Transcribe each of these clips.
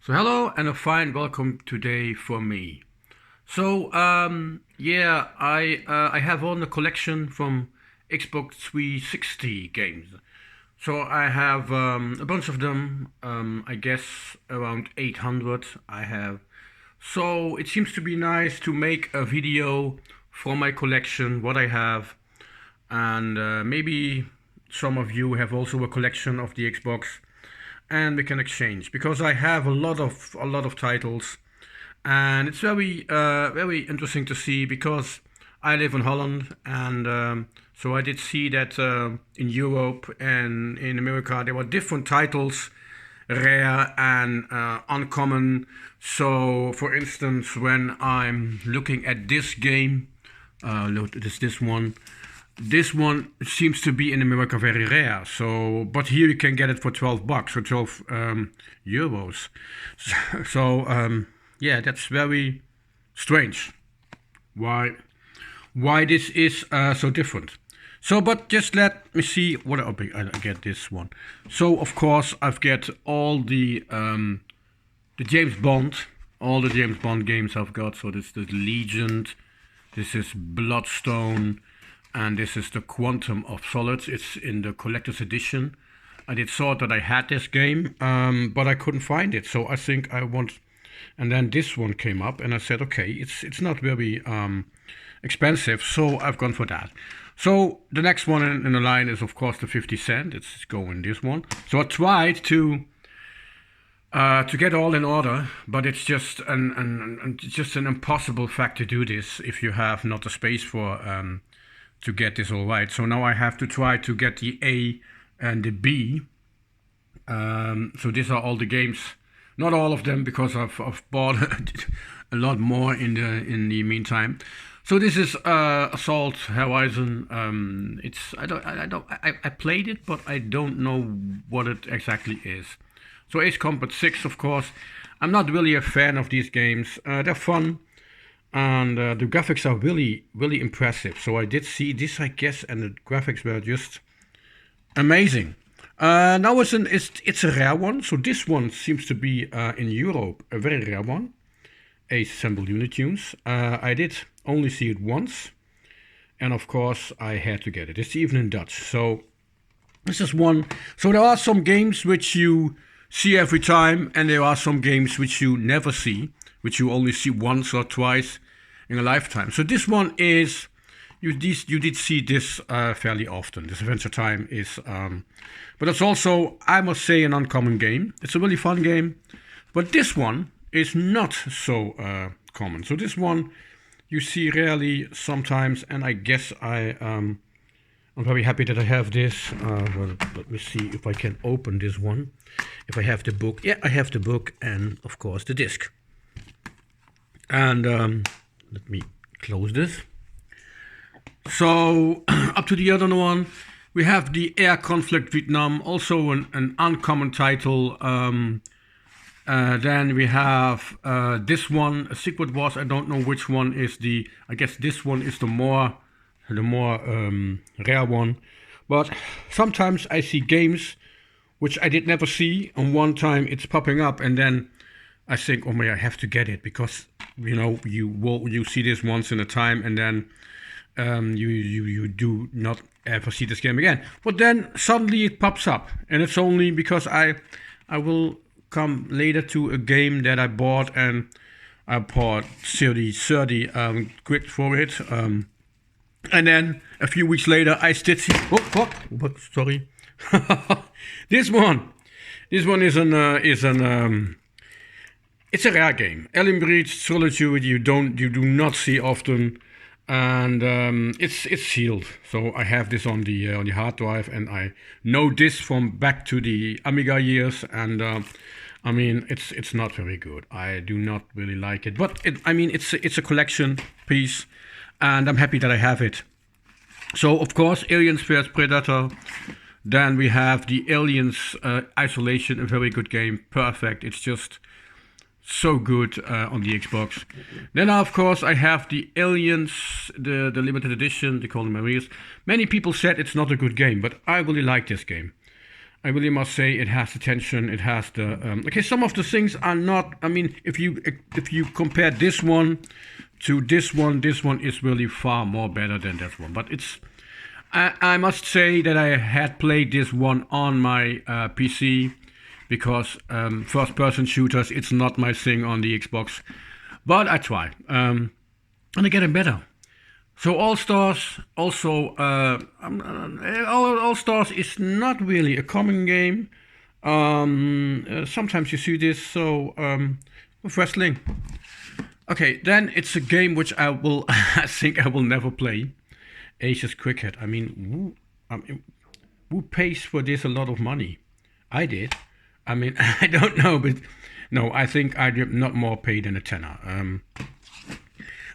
So hello and a fine welcome today for me. I have on a collection from Xbox 360 games. So I have a bunch of them. I guess around 800 I have. So it seems to be nice to make a video from my collection, what I have, and maybe some of you have also a collection of the Xbox, and we can exchange because I have a lot of titles, and it's very interesting to see because I live in Holland, and so I did see that in Europe and in America there were different titles, rare and uncommon. So, for instance, when I'm looking at this game, look, this one. This one seems to be in America very rare. So, but here you can get it for $12 or 12 euros. Yeah, that's very strange. Why this is so different? So, but just let me see what I get this one. So, of course, I've get all the James Bond, all the James Bond games I've got. So this is the Legend, this is Bloodstone, and this is the Quantum of Solace. It's in the collector's edition. I did thought that I had this game, but I couldn't find it. So I think I want, and then this one came up, and I said, okay, it's not very expensive, so I've gone for that. So the next one in the line is of course the 50 cent. It's going this one. So I tried to get all in order, but it's just an impossible fact to do this if you have not the space for to get this all right. So now I have to try to get the A and the B. So these are all the games, not all of them because I've bought a lot more in the meantime. So this is Assault Horizon. I played it, but I don't know what it exactly is. So Ace Combat 6, of course. I'm not really a fan of these games. They're fun, and the graphics are really impressive. So I did see this, I guess, and the graphics were just amazing. Now it's a rare one. So this one seems to be in Europe a very rare one. Ace Assemble Unitunes. I did only see it once, and of course I had to get it. It's even in Dutch. So this is one. So there are some games which you see every time, and there are some games which you never see, which you only see once or twice in a lifetime. So this one is, you did see this fairly often. This Adventure Time is, but it's also, I must say, an uncommon game. It's a really fun game, but this one is not so common. So this one you see rarely sometimes, and I guess I'm very happy that I have this. Well, let me see if I can open this one. If I have the book. Yeah, I have the book and, of course, the disc. And let me close this. So, up to the other one, we have the Air Conflict Vietnam, also an uncommon title. Then we have this one, Secret Wars. I don't know which one is I guess this one is the more rare one. But sometimes I see games which I did never see, and one time it's popping up, and then I think, oh my, I have to get it because you see this once in a time, and then you do not ever see this game again. But then suddenly it pops up, and it's only because I will come later to a game that I bought, and I bought 30 quid for it. And then a few weeks later, I did see. What? Sorry. This one is it's a rare game. Alien Breach Solitude. You do not see often, and it's sealed. So I have this on the hard drive, and I know this from back to the Amiga years, and I mean it's not very good. I do not really like it, but it's a collection piece, and I'm happy that I have it. So, of course, Aliens vs Predator. Then we have the Aliens Isolation, a very good game. Perfect. It's just so good on the Xbox. Then, of course, I have the Aliens, the limited edition, the Colony Marines. Many people said it's not a good game, but I really like this game. I really must say it has the tension. It has the okay. Some of the things are not. I mean, if you compare this one to this one is really far more better than that one. But it's. I must say that I had played this one on my PC because first-person shooters. It's not my thing on the Xbox, but I try and I get it better. So All Stars also All Stars is not really a common game. Sometimes you see this. So with wrestling. Okay, then it's a game which I will I think I will never play. Asia's Cricket. Who pays for this a lot of money? I did. I mean, I don't know, but no, I think I did not more pay than a tenner.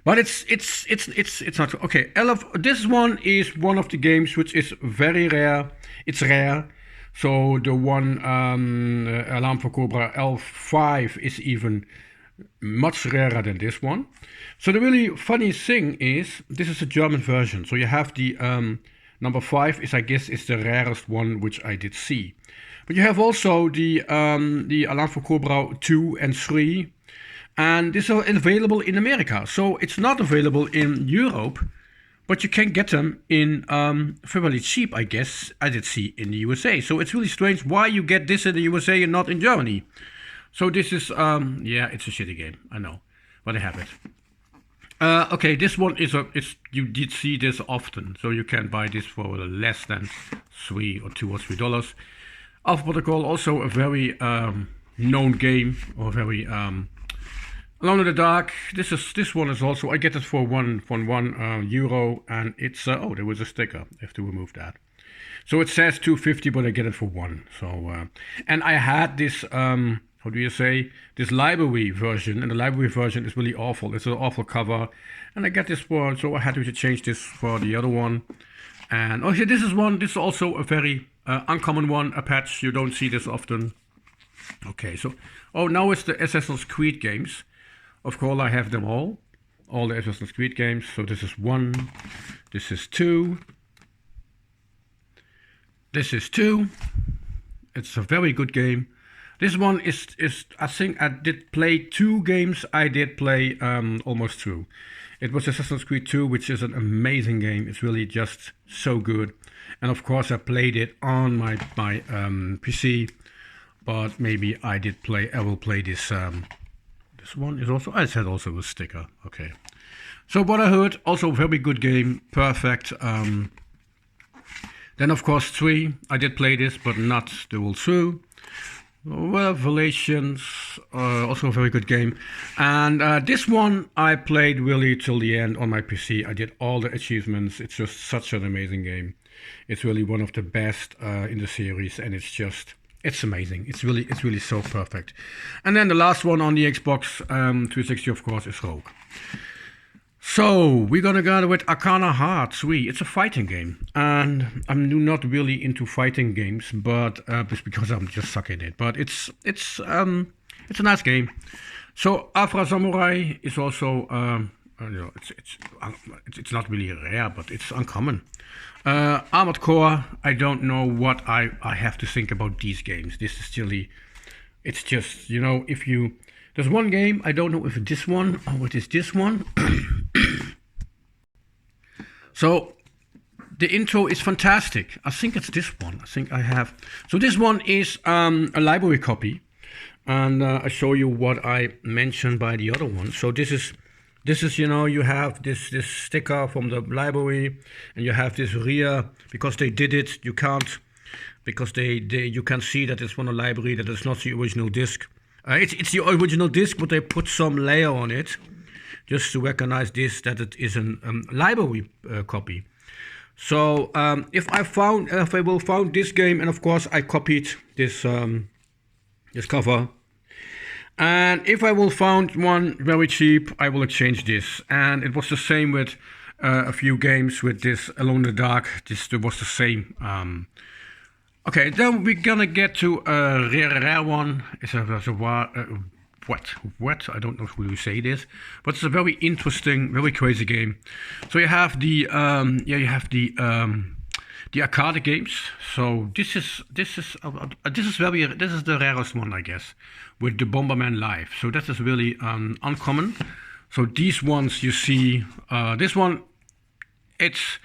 But it's not okay. This one is one of the games which is very rare. It's rare. So the one Alarm for Cobra L5 is even much rarer than this one. So the really funny thing is this is a German version. So you have the number 5 is I guess is the rarest one which I did see. But you have also the Alarm for Cobra 2 and 3. And these are available in America. So it's not available in Europe, but you can get them in fairly cheap, I guess, I did see in the USA. So it's really strange why you get this in the USA and not in Germany. So this is, yeah, it's a shitty game, I know, but I have it. Okay, this one you did see this often, so you can buy this for less than $2 or $3. Alpha Protocol, also a very known game, or very Alone in the Dark. This one is also, I get it for one euro, and it's oh, there was a sticker. I have to remove that. So it says 250, but I get it for 1. So and I had this how do you say, this library version, and the library version is really awful. It's an awful cover, and I get this for, so I had to change this for the other one. And oh, yeah, this is also a very uncommon one, a patch. You don't see this often. Okay, so oh, now it's the Assassin's Creed games. Of course, I have them all the Assassin's Creed games. So this is 1, this is 2, this is 2. It's a very good game. This one is I think I did play 2 games. I did play almost through. It was Assassin's Creed 2, which is an amazing game. It's really just so good. And of course, I played it on my PC. But maybe I will play this. This one is also, I said also a sticker. Okay. So what I heard, also very good game, perfect. Then of course 3, I did play this, but not the whole through. Revelations, also a very good game. And this one I played really till the end on my PC. I did all the achievements. It's just such an amazing game. It's really one of the best in the series, and it's amazing. It's really so perfect. And then the last one on the Xbox 360, of course, is Rogue. So we're gonna go with Arcana Heart 3. It's a fighting game, and I'm not really into fighting games, but just because I'm just suck in it. But it's a nice game. So Afra Samurai is also it's not really rare, but it's uncommon. Armored Core, I don't know what I have to think about these games. This is really, it's just, if you, there's one game, I don't know if it's this one or what is this one. So the intro is fantastic. I think it's this one. I think I have. So this one is a library copy, and I show you what I mentioned by the other one. So this is you have this sticker from the library, and you have this rear, because they did it. You can't, because you can see that it's from a library, that it's not the original disc. It's the original disc, but they put some layer on it, just to recognize this, that it is a library copy. So if I will found this game, and of course I copied this cover. And if I will found one very cheap, I will exchange this. And it was the same with a few games with this Alone in the Dark. This was the same. Okay, then we're gonna get to a rare one. It's a what? I don't know how you say this, but it's a very interesting, very crazy game. So you have the the arcade games. So this is the rarest one, I guess, with the Bomberman Live. So that is really uncommon. So these ones you see, this one, it's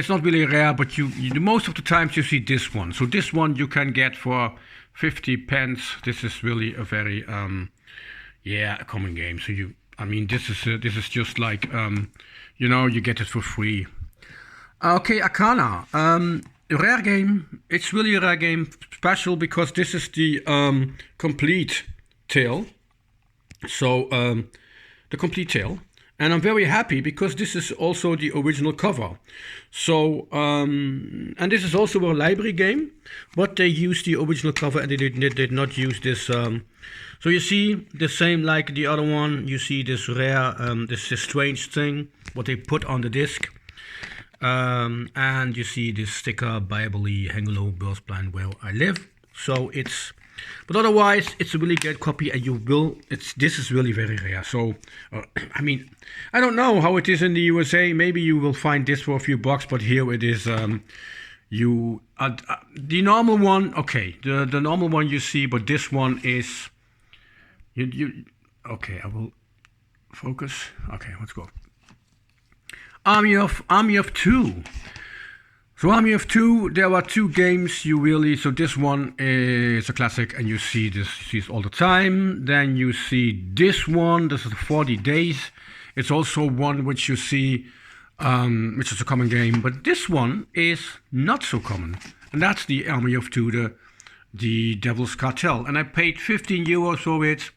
not really rare, but you most of the times you see this one. So this one you can get for 50 pence. This is really a very a common game. So this is just like you get it for free. Okay, Arcana, rare game. It's really a rare game, special because this is the complete tale. So the complete tale. And I'm very happy because this is also the original cover. So, and this is also a library game, but they used the original cover and they did not use this. So you see the same like the other one. You see this rare, this strange thing, what they put on the disc. And you see this sticker, Bible-y, Hengelo, Börsplan, where I live. So but otherwise, it's a really great copy, and this is really very rare. So, I don't know how it is in the USA. Maybe you will find this for a few bucks, but here it is. The normal one, okay, the normal one you see, but this one is, okay, I will focus. Okay, let's go. Army of Two. So Army of Two, there are two games so this one is a classic and you see this all the time. Then you see this one, this is 40 Days. It's also one which you see, which is a common game, but this one is not so common. And that's the Army of Two, the Devil's Cartel. And I paid 15 euros for it.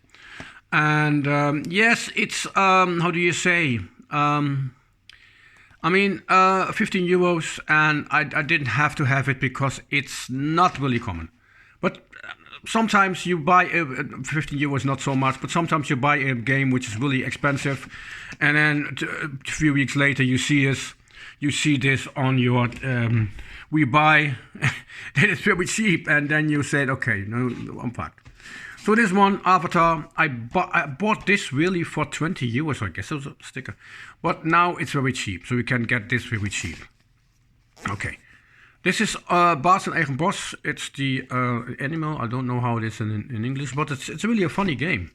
And yes, it's, how do you say, 15 euros, and I didn't have to have it because it's not really common. But sometimes you buy 15 euros, not so much, but sometimes you buy a game which is really expensive, and then a few weeks later you see this on your we buy, then it's very cheap, and then you said, okay, no, I'm fucked. So this one, Avatar, I bought this really for 20 euros, I guess it was a sticker. But now it's very cheap, so you can get this very cheap. Okay. This is Baas en Eigen Bos. It's the animal. I don't know how it is in English, but it's really a funny game.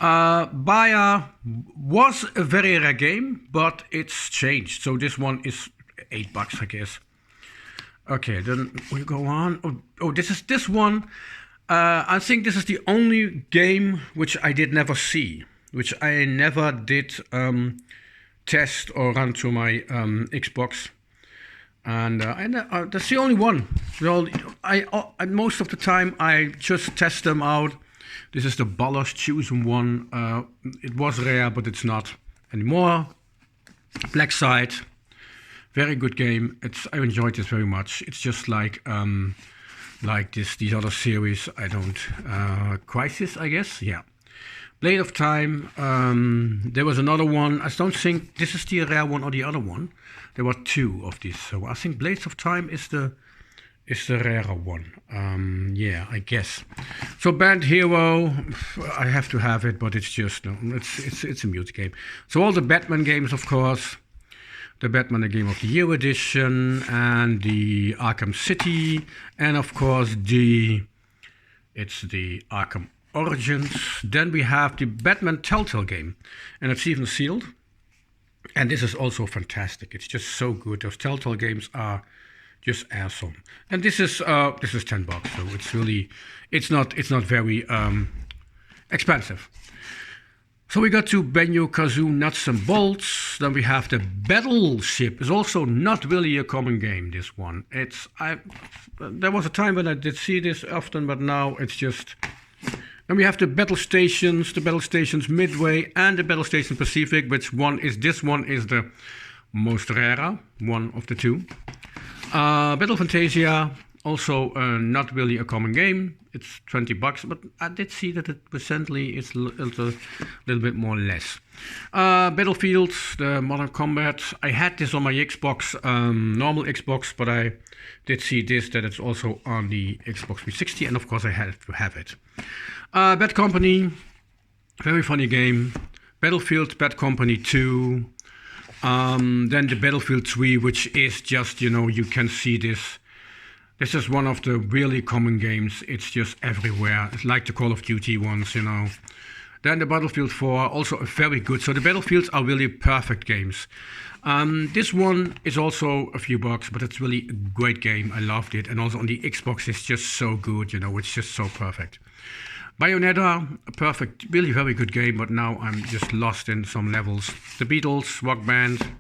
Baya was a very rare game, but it's changed. So this one is $8, I guess. Okay, then we go on. Oh, this one. I think this is the only game which I did never see, which I never did test or run to my Xbox, and that's the only one. Most of the time I just test them out. This is the Ballast Chosen one. It was rare, but it's not anymore. Black Side, very good game. I enjoyed this very much. It's just like these other series. I don't Crisis, I guess. Yeah. Blade of Time. There was another one. I don't think this is the rare one or the other one. There were two of these. So I think Blades of Time is the rarer one. Yeah, I guess. So Band Hero, I have to have it, but it's just it's a music game. So all the Batman games, of course. The Batman, the Game of the Year edition, and the Arkham City, and of course it's the Arkham Origins. Then we have the Batman Telltale game, and it's even sealed. And this is also fantastic. It's just so good. Those Telltale games are just awesome. And this is $10, so it's not very expensive. So we got to Banjo-Kazooie Nuts and Bolts. Then we have the Battleship. It's also not really a common game, this one. There was a time when I did see this often, but now it's just... Then we have the Battle Stations Midway, and the Battle Station Pacific, this one is the most rare one of the two. Battle Fantasia, also not really a common game. It's $20, but I did see that it recently is a little bit more less. Battlefield, the Modern Combat. I had this on my Xbox, normal Xbox, but I did see that it's also on the Xbox 360, and of course I had to have it. Bad Company, very funny game. Battlefield, Bad Company 2. Then the Battlefield 3, which is just, you can see this. This is one of the really common games. It's just everywhere. It's like the Call of Duty ones, Then the Battlefield 4, also very good. So the Battlefields are really perfect games. This one is also a few bucks, but it's really a great game. I loved it. And also on the Xbox, it's just so good, it's just so perfect. Bayonetta, a perfect, really very good game, but now I'm just lost in some levels. The Beatles, Rock Band.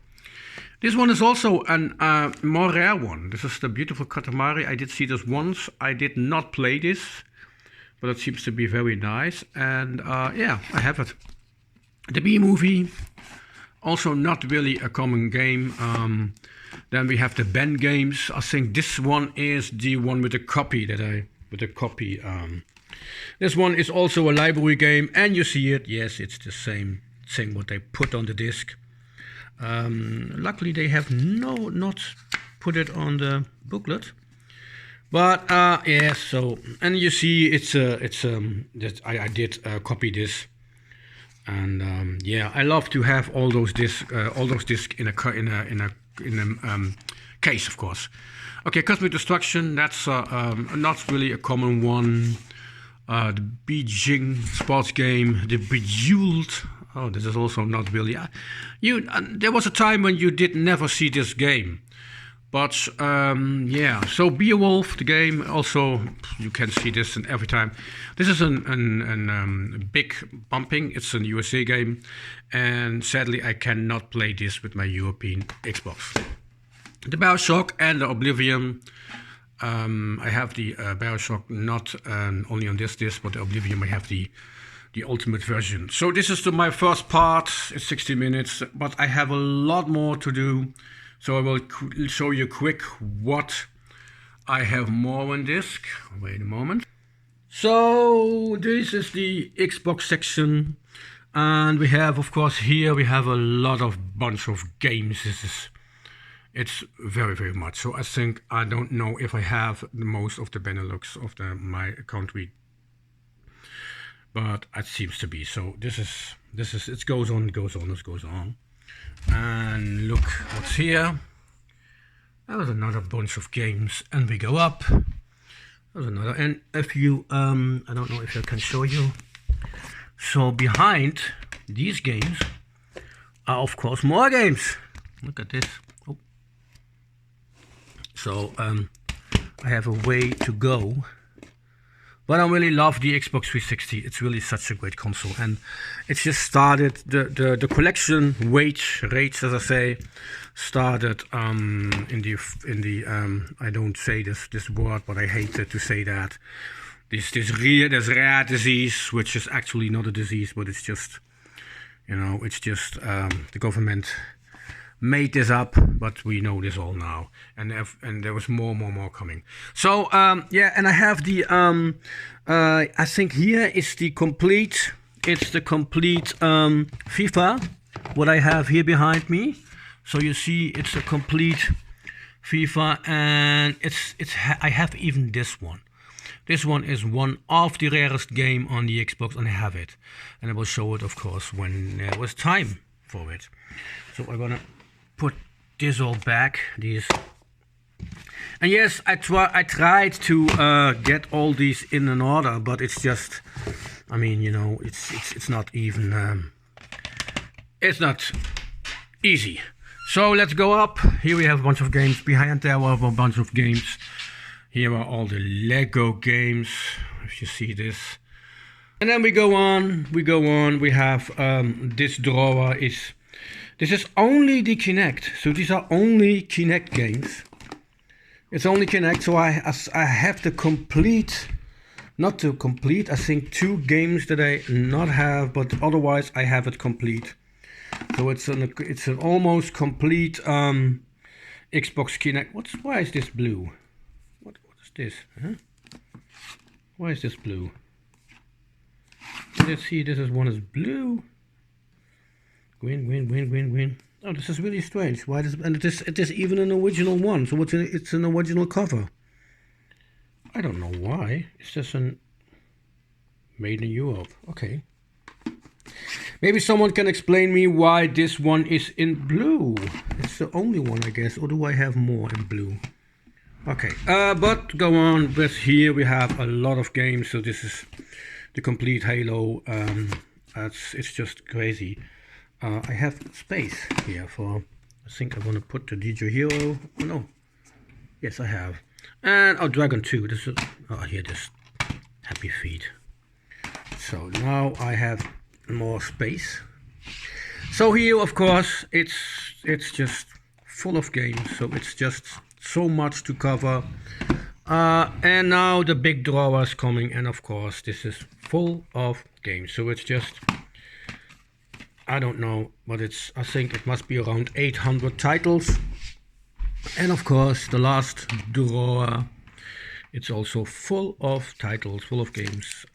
This one is also a more rare one. This is the Beautiful Katamari. I did see this once. I did not play this, but it seems to be very nice. And yeah, I have it. The B-Movie, also not really a common game. Then we have the Ben games. I think this one is the one with the copy This one is also a library game, and you see it. Yes, it's the same thing what they put on the disc. Luckily, they have not put it on the booklet. But yeah, so and you see, that I did copy this, and yeah, I love to have all those discs in a case, of course. Okay, Cosmic Destruction. That's not really a common one. The Beijing sports game, the Bejeweled. Oh, this is also not really. There was a time when you did never see this game, but yeah. So Beowulf, the game, also you can see this in every time. This is a big bumping. It's a USA game, and sadly I cannot play this with my European Xbox. The BioShock and the Oblivion. I have the BioShock not only on this disc, but the Oblivion I have the ultimate version. So this is my first part. It's 60 minutes, but I have a lot more to do. So I will show you quick what I have more on disc. Wait a moment. So this is the Xbox section, and we have, of course, here we have a bunch of games. It's very, very much. So I think, I don't know if I have the most of the Benelux of my country, but it seems to be. So this is, it goes on. And look what's here. There's another bunch of games, and we go up. There's another, and if you, I don't know if I can show you. So behind these games are, of course, more games. Look at this. So I have a way to go, but I really love the Xbox 360. It's really such a great console, and it's just started. The collection rates, as I say, started in the I don't say this word, but I hate to say that. This rare disease, which is actually not a disease, but it's just, the government made this up, but we know this all now, and there was more coming. So yeah, and I have the I think here is the complete. It's the complete FIFA. What I have here behind me. So you see, it's a complete FIFA, and I have even this one. This one is one of the rarest game on the Xbox, and I have it, and I will show it, of course, when there was time for it. So I'm gonna put this all back, and yes, I tried to get all these in an order, but it's just, I mean, it's not even it's not easy. So let's go up. Here we have a bunch of games. Behind there were a bunch of games. Here are all the Lego games, if you see this. And then we go on. We have this drawer is. This is only the Kinect, so these are only Kinect games. It's only Kinect, so I have the complete, not to complete, I think 2 games that I not have, but otherwise I have it complete. So it's an almost complete Xbox Kinect. Why is this blue? What is this? Huh? Why is this blue? Let's see, this one is blue. Green. Oh, this is really strange. Why does it is even an original one? So it's an original cover. I don't know why. It's just made in Europe. Okay. Maybe someone can explain me why this one is in blue. It's the only one, I guess, or do I have more in blue? Okay, but go on. But here we have a lot of games, so this is the complete Halo. It's just crazy. I have space here for. I think I want to put the DJ Hero. Oh no, yes I have, and Dragon 2. This is here this Happy Feet. So now I have more space. So here, of course, it's just full of games. So it's just so much to cover. And now the big drawer is coming, and of course this is full of games. So it's just, I don't know, but I think it must be around 800 titles. And of course the last drawer, it's also full of titles, full of games.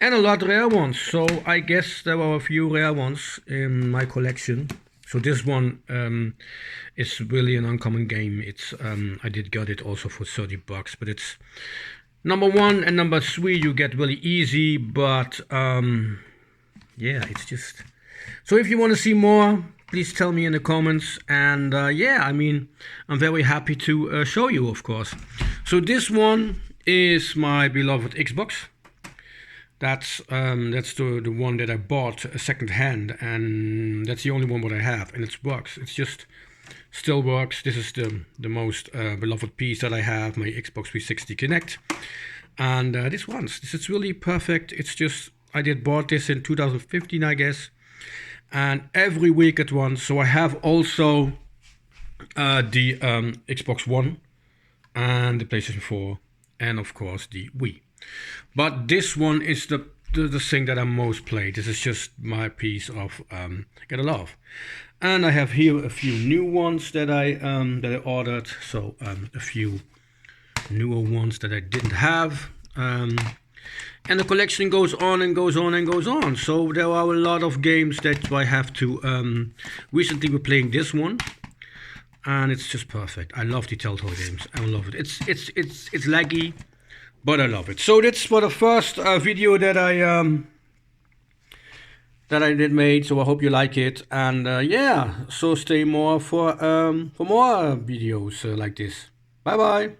And a lot rare ones, so I guess there are a few rare ones in my collection. So this one is really an uncommon game. It's I did get it also for $30, but it's number 1 and number 3 you get really easy, but yeah, it's just. So if you want to see more, please tell me in the comments, and yeah, I mean, I'm very happy to show you, of course. So this one is my beloved Xbox. That's the one that I bought second hand, and that's the only one that I have, and it works. It's just still works. This is the most beloved piece that I have, my Xbox 360 Kinect, and this is really perfect. It's just I did bought this in 2015, I guess, and every week at once. So I have also the Xbox One and the PlayStation 4, and of course the Wii. But this one is the thing that I most play. This is just my piece of gotta love. And I have here a few new ones that I ordered. So a few newer ones that I didn't have. And the collection goes on and goes on and goes on. So there are a lot of games that I have to. Recently we're playing this one, and it's just perfect. I love the Telltale games. I love it. It's laggy, but I love it. So that's for the first video that I did made. So I hope you like it, and yeah. So stay more for more videos like this. Bye bye.